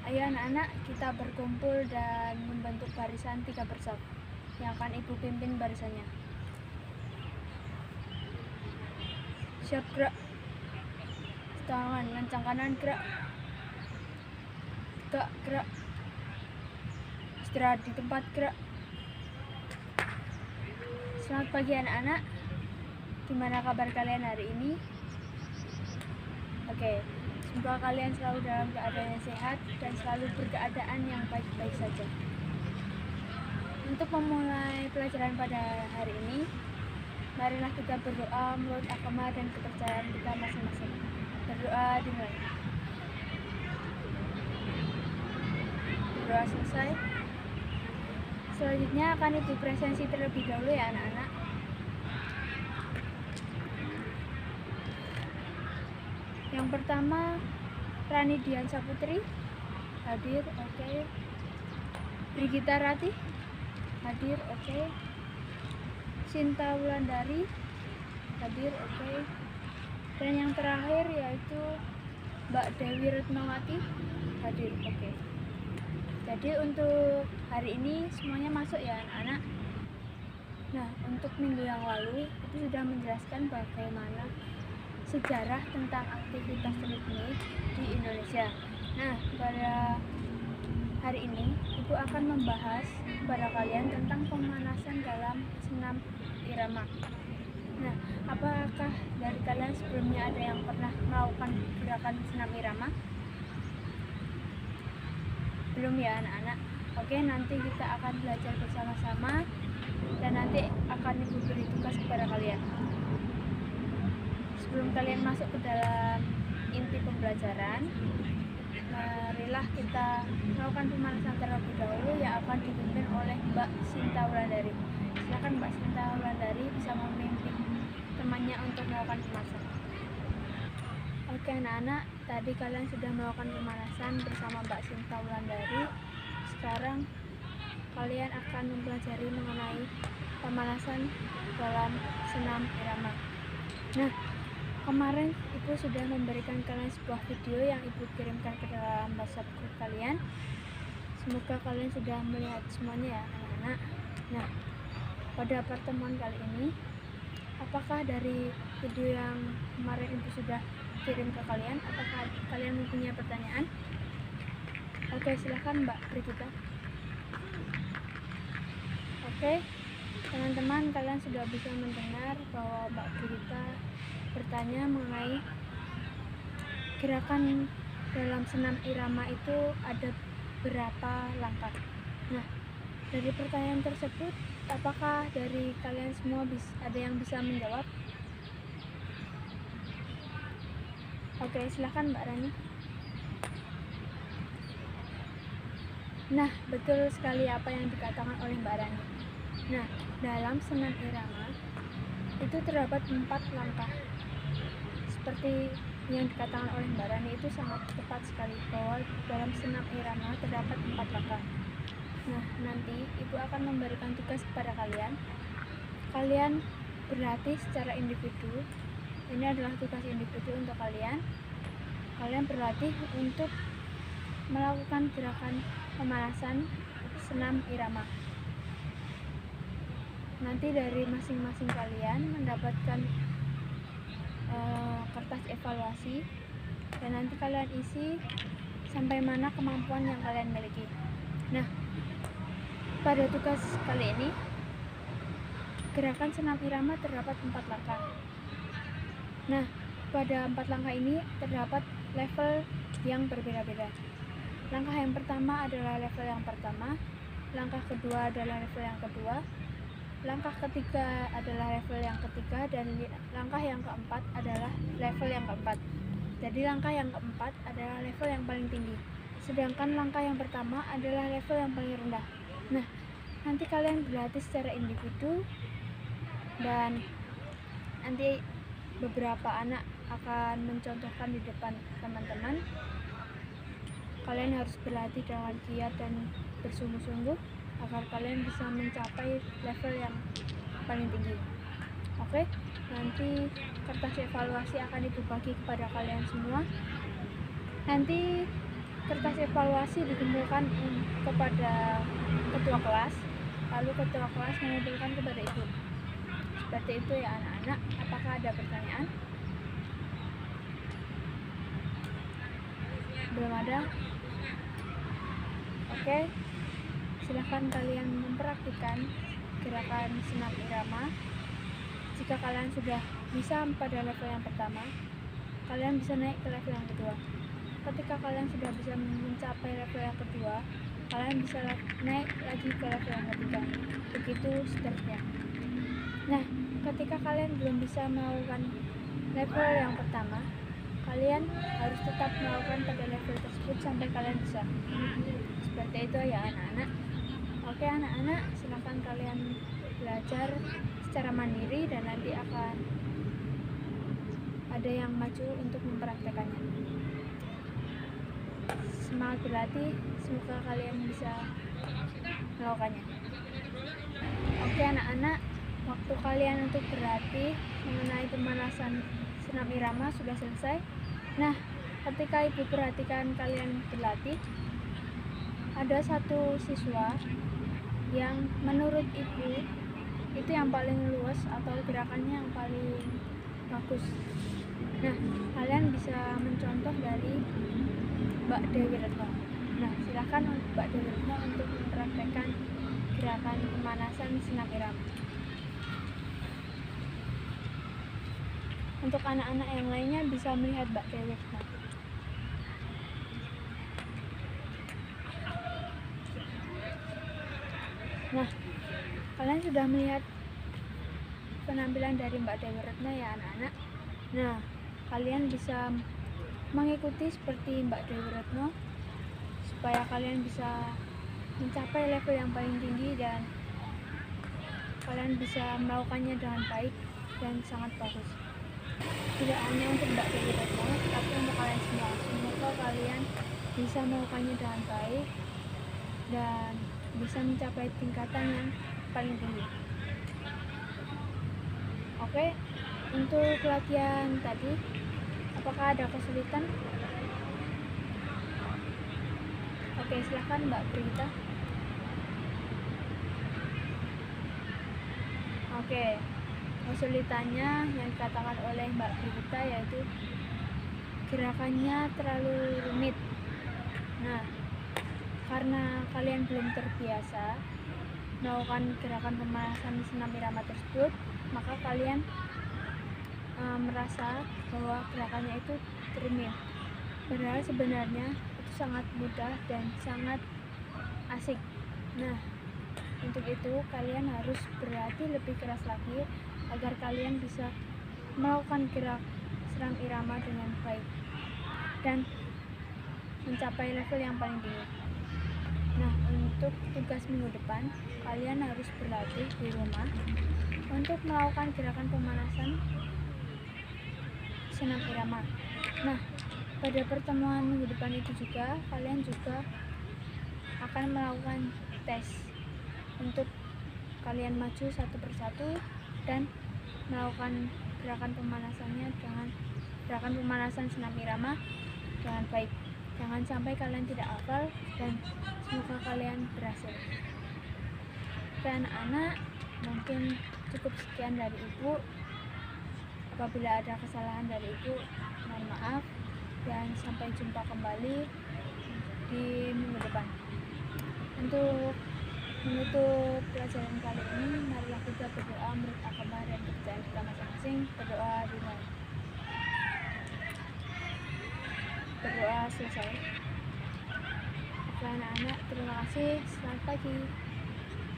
Ayo anak-anak, kita berkumpul dan membentuk barisan 3 bersab yang akan ibu pimpin barisannya. Siap, gerak. Tangan lancang kanan, gerak. Tegak, gerak. Istirahat di tempat, gerak. Selamat pagi anak-anak. Gimana kabar kalian hari ini? Oke, semoga kalian selalu dalam keadaan yang sehat dan selalu berkeadaan yang baik-baik saja. Untuk memulai pelajaran pada hari ini, marilah kita berdoa menurut agama dan kepercayaan kita masing-masing. Berdoa dimulai. Berdoa selesai. Selanjutnya akan ibu presensi terlebih dahulu ya anak-anak. Yang pertama, Rani Diansa Putri hadir, oke. Brigita Rati hadir, oke. Sinta Wulandari hadir, oke. Dan yang terakhir yaitu Mbak Dewi Retnawati hadir, oke. Jadi untuk hari ini semuanya masuk ya anak-anak. Nah, untuk minggu yang lalu itu sudah menjelaskan bagaimana sejarah tentang aktivitas teknik di Indonesia. Nah, pada hari ini ibu akan membahas kepada kalian tentang pemanasan dalam senam irama. Nah, apakah dari kalian sebelumnya ada yang pernah melakukan gerakan senam irama? Belum ya anak-anak? Oke, nanti kita akan belajar bersama-sama dan nanti akan ibu beri tugas kepada kalian. Sebelum kalian masuk ke dalam inti pembelajaran, marilah kita melakukan pemanasan terlebih dahulu yang akan dipimpin oleh Mbak Sinta Wulandari. Silakan Mbak Sinta Wulandari bisa memimpin temannya untuk melakukan pemanasan. Oke anak-anak, tadi kalian sudah melakukan pemanasan bersama Mbak Sinta Wulandari. Sekarang kalian akan mempelajari mengenai pemanasan dalam senam irama. Nah, kemarin ibu sudah memberikan kalian sebuah video yang ibu kirimkan ke dalam WhatsApp grup kalian. Semoga kalian sudah melihat semuanya ya anak-anak. Nah, pada pertemuan kali ini, apakah dari video yang kemarin ibu sudah kirim ke kalian, apakah kalian mempunyai pertanyaan? Oke, silahkan Mbak Brigita. Oke, teman-teman, kalian sudah bisa mendengar bahwa Mbak Brigita bertanya mengenai gerakan dalam senam irama itu ada berapa langkah. Nah, dari pertanyaan tersebut, apakah dari kalian semua ada yang bisa menjawab? Oke, silahkan Mbak Rani. Nah, betul sekali apa yang dikatakan oleh Mbak Rani. Nah, dalam senam irama itu terdapat 4 langkah. Seperti yang dikatakan oleh Mbak Rani itu sangat tepat sekali bahwa dalam senam irama terdapat 4 langkah. Nah, nanti ibu akan memberikan tugas kepada kalian. Kalian berlatih secara individu. Ini adalah tugas individu untuk kalian. Kalian berlatih untuk melakukan gerakan pemanasan senam irama. Nanti dari masing-masing kalian mendapatkan kertas evaluasi dan nanti kalian isi sampai mana kemampuan yang kalian miliki. Nah, pada tugas kali ini gerakan senam irama terdapat 4 langkah. Nah, pada 4 langkah ini terdapat level yang berbeda-beda. Langkah yang pertama adalah level yang pertama, langkah kedua adalah level yang kedua, langkah ketiga adalah level yang ketiga, dan langkah yang keempat adalah level yang keempat. Jadi langkah yang keempat adalah level yang paling tinggi, sedangkan langkah yang pertama adalah level yang paling rendah. Nah, nanti kalian berlatih secara individu dan nanti beberapa anak akan mencontohkan di depan teman-teman. Kalian harus berlatih dengan giat dan bersungguh-sungguh agar kalian bisa mencapai level yang paling tinggi. Oke, nanti kertas evaluasi akan ibu bagi kepada kalian semua. Nanti kertas evaluasi dikumpulkan kepada ketua kelas, lalu ketua kelas mengumpulkan kepada ibu. Seperti itu ya anak-anak. Apakah ada pertanyaan? Belum ada? Oke, silahkan kalian mempraktikkan gerakan senam irama. Jika kalian sudah bisa pada level yang pertama, kalian bisa naik ke level yang kedua. Ketika kalian sudah bisa mencapai level yang kedua, kalian bisa naik lagi ke level yang ketiga. Begitu seterusnya. Nah, ketika kalian belum bisa melakukan level yang pertama, kalian harus tetap melakukan pada level tersebut sampai kalian bisa. Seperti itu ya anak-anak. Oke anak-anak, silakan kalian belajar secara mandiri dan nanti akan ada yang maju untuk mempraktekannya. Semangat berlatih, semoga kalian bisa melakukannya. Oke anak-anak, waktu kalian untuk berlatih mengenai pemanasan senam irama sudah selesai. Nah, ketika ibu perhatikan kalian berlatih, ada satu siswa yang menurut ibu itu yang paling luas atau gerakannya yang paling bagus. Nah, kalian bisa mencontoh dari Mbak Dewi Retno. Nah, silakan Mbak Dewi Retno untuk mempraktekkan gerakan pemanasan senam irama. Untuk anak-anak yang lainnya bisa melihat Mbak Dewi Retno. Nah, kalian sudah melihat penampilan dari Mbak Dewi Retno ya anak-anak. Nah, kalian bisa mengikuti seperti Mbak Dewi Retno supaya kalian bisa mencapai level yang paling tinggi dan kalian bisa melakukannya dengan baik dan sangat bagus. Tidak hanya untuk Mbak Dewi Retno, tapi untuk kalian semua. Semoga kalian bisa melakukannya dengan baik dan bisa mencapai tingkatan yang paling tinggi. Oke, untuk latihan tadi, apakah ada kesulitan? Oke, silahkan Mbak Brita. Oke, kesulitannya yang dikatakan oleh Mbak Brita yaitu gerakannya terlalu rumit. Nah, karena kalian belum terbiasa melakukan gerakan pemanasan senam irama tersebut, maka kalian merasa bahwa gerakannya itu rumit. Padahal sebenarnya itu sangat mudah dan sangat asik. Nah, untuk itu kalian harus berlatih lebih keras lagi agar kalian bisa melakukan gerak senam irama dengan baik dan mencapai level yang paling tinggi. Nah, untuk tugas minggu depan, kalian harus berlatih di rumah untuk melakukan gerakan pemanasan senam irama. Nah, pada pertemuan minggu depan itu juga, kalian juga akan melakukan tes untuk kalian maju satu persatu dan melakukan gerakan pemanasannya dengan gerakan pemanasan senam irama dengan baik. Jangan sampai kalian tidak hafal dan semoga kalian berhasil. Oke anak-anak, mungkin cukup sekian dari ibu. Apabila ada kesalahan dari ibu, mohon maaf dan sampai jumpa kembali di minggu depan. Untuk menutup pelajaran kali ini, marilah kita berdoa menurut agama dan kepercayaan kita masing-masing. Berdoa dimulai. Berdoa selesai. Oke anak-anak, terima kasih. Selamat pagi.